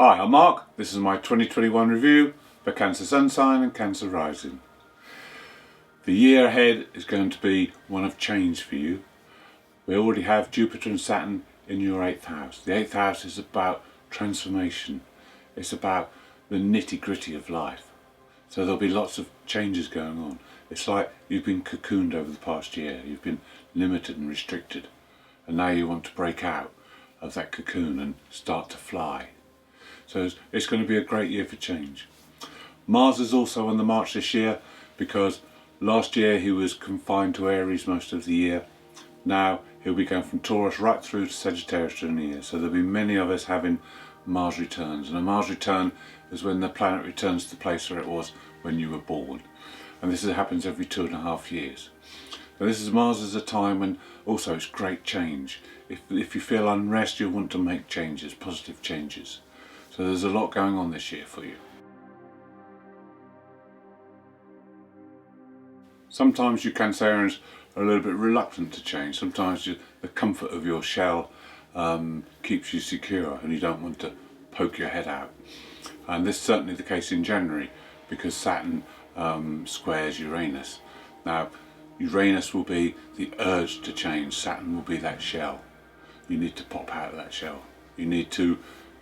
Hi, I'm Mark. This is my 2021 review for Cancer Sun sign and Cancer rising. The year ahead is going to be one of change for you. We already have Jupiter and Saturn in your 8th house. The 8th house is about transformation. It's about the nitty-gritty of life. So there'll be lots of changes going on. It's like you've been cocooned over the past year. You've been limited and restricted. And now you want to break out of that cocoon and start to fly. So it's going to be a great year for change. Mars is also on the march this year because last year he was confined to Aries most of the year. Now he'll be going from Taurus right through to Sagittarius during the year. So there'll be many of us having Mars returns. And a Mars return is when the planet returns to the place where it was when you were born. And this happens every 2.5 years. So Mars is a time when also it's great change. If you feel unrest, you'll want to make changes, positive changes. So there's a lot going on this year for you. Sometimes you Cancerians are a little bit reluctant to change. Sometimes the comfort of your shell keeps you secure and you don't want to poke your head out. And this is certainly the case in January because Saturn squares Uranus. Now Uranus will be the urge to change, Saturn will be that shell. You need to pop out of that shell. You need to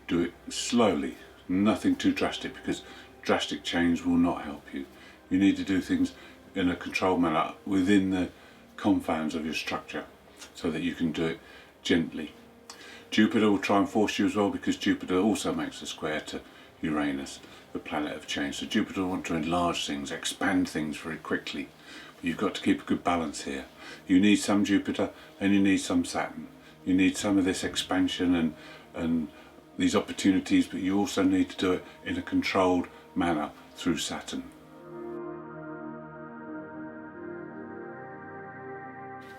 do it slowly, nothing too drastic, because drastic change will not help you. You need to do things in a controlled manner within the confines of your structure so that you can do it gently. Jupiter will try and force you as well because Jupiter also makes a square to Uranus, the planet of change. So Jupiter will want to enlarge things, expand things very quickly. But you've got to keep a good balance here. You need some Jupiter and you need some Saturn. You need some of this expansion and these opportunities, but you also need to do it in a controlled manner through Saturn.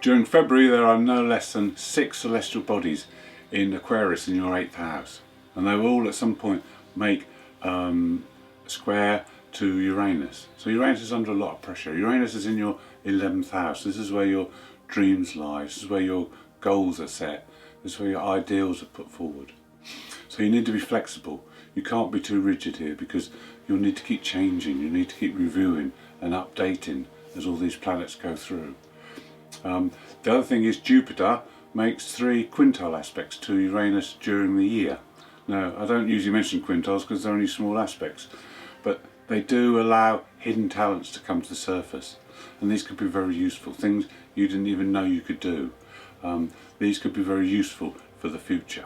During February there are no less than 6 celestial bodies in Aquarius in your 8th house, and they will all at some point make a square to Uranus. So Uranus is under a lot of pressure. Uranus is in your 11th house. This is where your dreams lie. This is where your goals are set. This is where your ideals are put forward. So you need to be flexible. You can't be too rigid here because you'll need to keep changing. You need to keep reviewing and updating as all these planets go through. The other thing is Jupiter makes 3 quintile aspects to Uranus during the year. Now, I don't usually mention quintiles because they're only small aspects, but they do allow hidden talents to come to the surface, and these could be very useful, things you didn't even know you could do. These could be very useful for the future.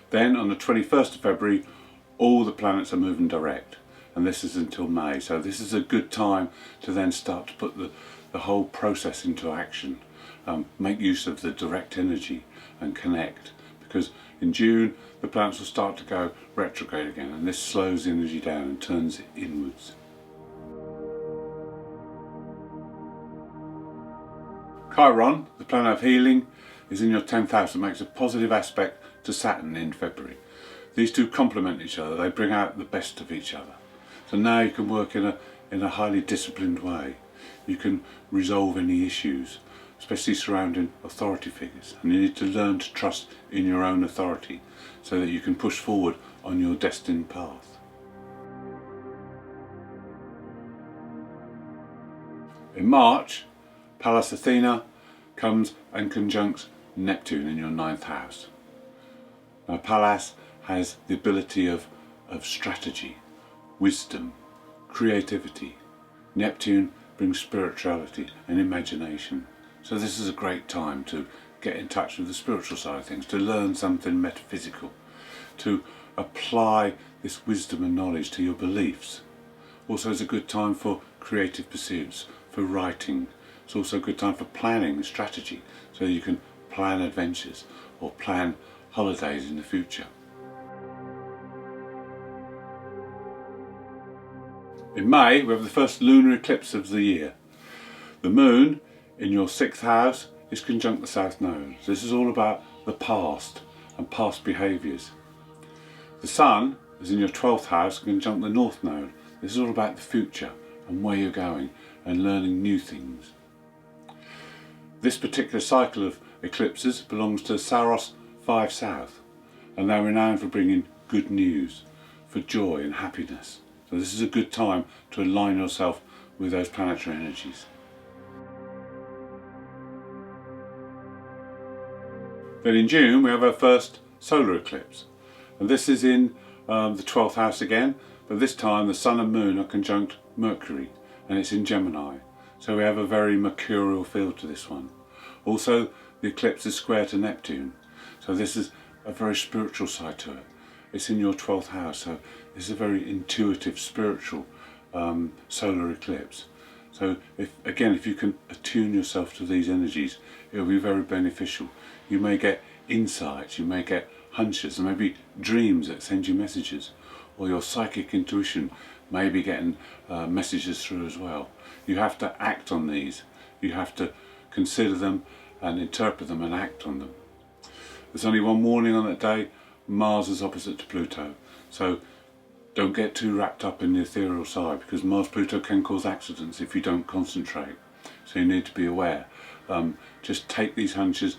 Then on the 21st of February, all the planets are moving direct, and this is until May. So this is a good time to then start to put the whole process into action. Make use of the direct energy and connect, because in June the planets will start to go retrograde again, and this slows the energy down and turns it inwards. Chiron, the planet of healing, is in your 10th house and makes a positive aspect to Saturn in February. These two complement each other, they bring out the best of each other. So now you can work in a highly disciplined way. You can resolve any issues, especially surrounding authority figures. And you need to learn to trust in your own authority so that you can push forward on your destined path. In March, Pallas Athena comes and conjuncts Neptune in your 9th house. Now Pallas has the ability of strategy, wisdom, creativity. Neptune brings spirituality and imagination. So this is a great time to get in touch with the spiritual side of things, to learn something metaphysical, to apply this wisdom and knowledge to your beliefs. Also it's a good time for creative pursuits, for writing. It's also a good time for planning and strategy, so you can plan adventures or plan holidays in the future. In May we have the first lunar eclipse of the year. The moon in your 6th house is conjunct the South Node. This is all about the past and past behaviours. The sun is in your 12th house conjunct the North Node. This is all about the future and where you're going and learning new things. This particular cycle of eclipses belongs to Saros 5 South, and they're renowned for bringing good news, for joy and happiness. So this is a good time to align yourself with those planetary energies. Then in June we have our first solar eclipse, and this is in the 12th house again, but this time the Sun and Moon are conjunct Mercury, and it's in Gemini. So we have a very mercurial feel to this one. Also, the eclipse is square to Neptune, so this is a very spiritual side to it. It's in your 12th house, so it's a very intuitive, spiritual solar eclipse. So if you can attune yourself to these energies, it will be very beneficial. You may get insights, you may get hunches, and maybe dreams that send you messages, or your psychic intuition may be getting messages through as well. You have to act on these. You have to consider them and interpret them and act on them. There's only one warning on that day: Mars is opposite to Pluto. So don't get too wrapped up in the ethereal side, because Mars-Pluto can cause accidents if you don't concentrate. So you need to be aware. Just take these hunches.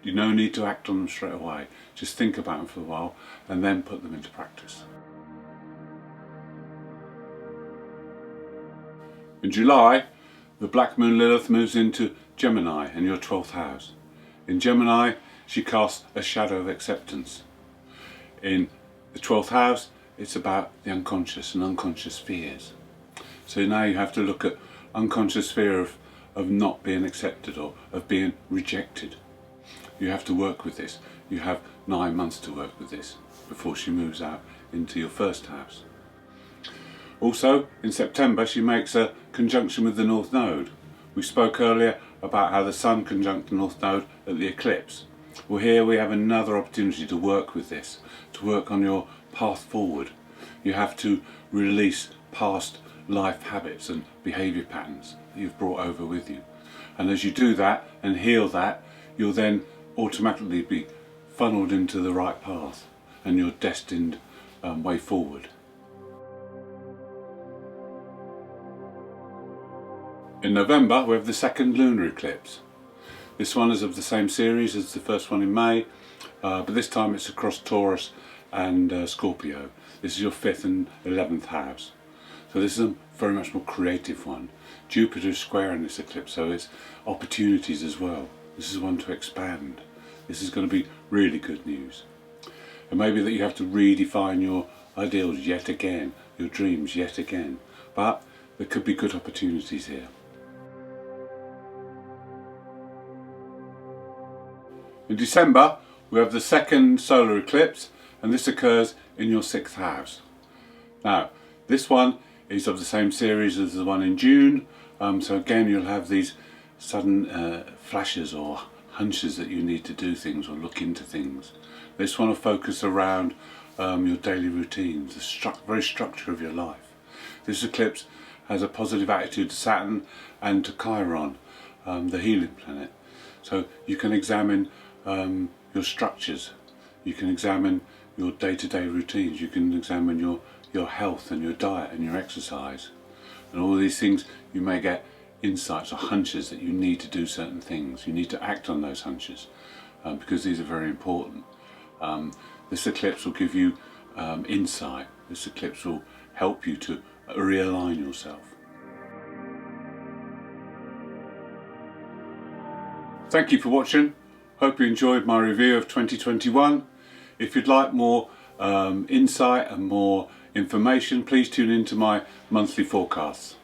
You no need to act on them straight away. Just think about them for a while and then put them into practice. In July, the Black Moon Lilith moves into Gemini in your 12th house. In Gemini, she casts a shadow of acceptance. In the 12th house, it's about the unconscious and unconscious fears. So now you have to look at unconscious fear of not being accepted or of being rejected. You have to work with this. You have 9 months to work with this before she moves out into your first house. Also, in September, she makes a conjunction with the North Node. We spoke earlier about how the Sun conjunct the North Node at the eclipse. Well, here we have another opportunity to work with this, to work on your path forward. You have to release past life habits and behaviour patterns that you've brought over with you. And as you do that and heal that, you'll then automatically be funneled into the right path and your destined way forward. In November we have the second lunar eclipse. This one is of the same series as the first one in May, but this time it's across Taurus and Scorpio. This is your 5th and 11th house. So this is a very much more creative one. Jupiter is square in this eclipse, so it's opportunities as well. This is one to expand. This is going to be really good news. It may be that you have to redefine your ideals yet again, your dreams yet again, but there could be good opportunities here. In December we have the second solar eclipse, and this occurs in your 6th house. Now this one is of the same series as the one in June, so again you'll have these sudden flashes or hunches that you need to do things or look into things. This one will focus around your daily routines, the very structure of your life. This eclipse has a positive attitude to Saturn and to Chiron, the healing planet. So you can examine your structures, you can examine your day-to-day routines, you can examine your health and your diet and your exercise. And all these things, you may get insights or hunches that you need to do certain things. You need to act on those hunches because these are very important. This eclipse will give you insight. This eclipse will help you to realign yourself. Thank you for watching. Hope you enjoyed my review of 2021. If you'd like more insight and more information, please tune in to my monthly forecasts.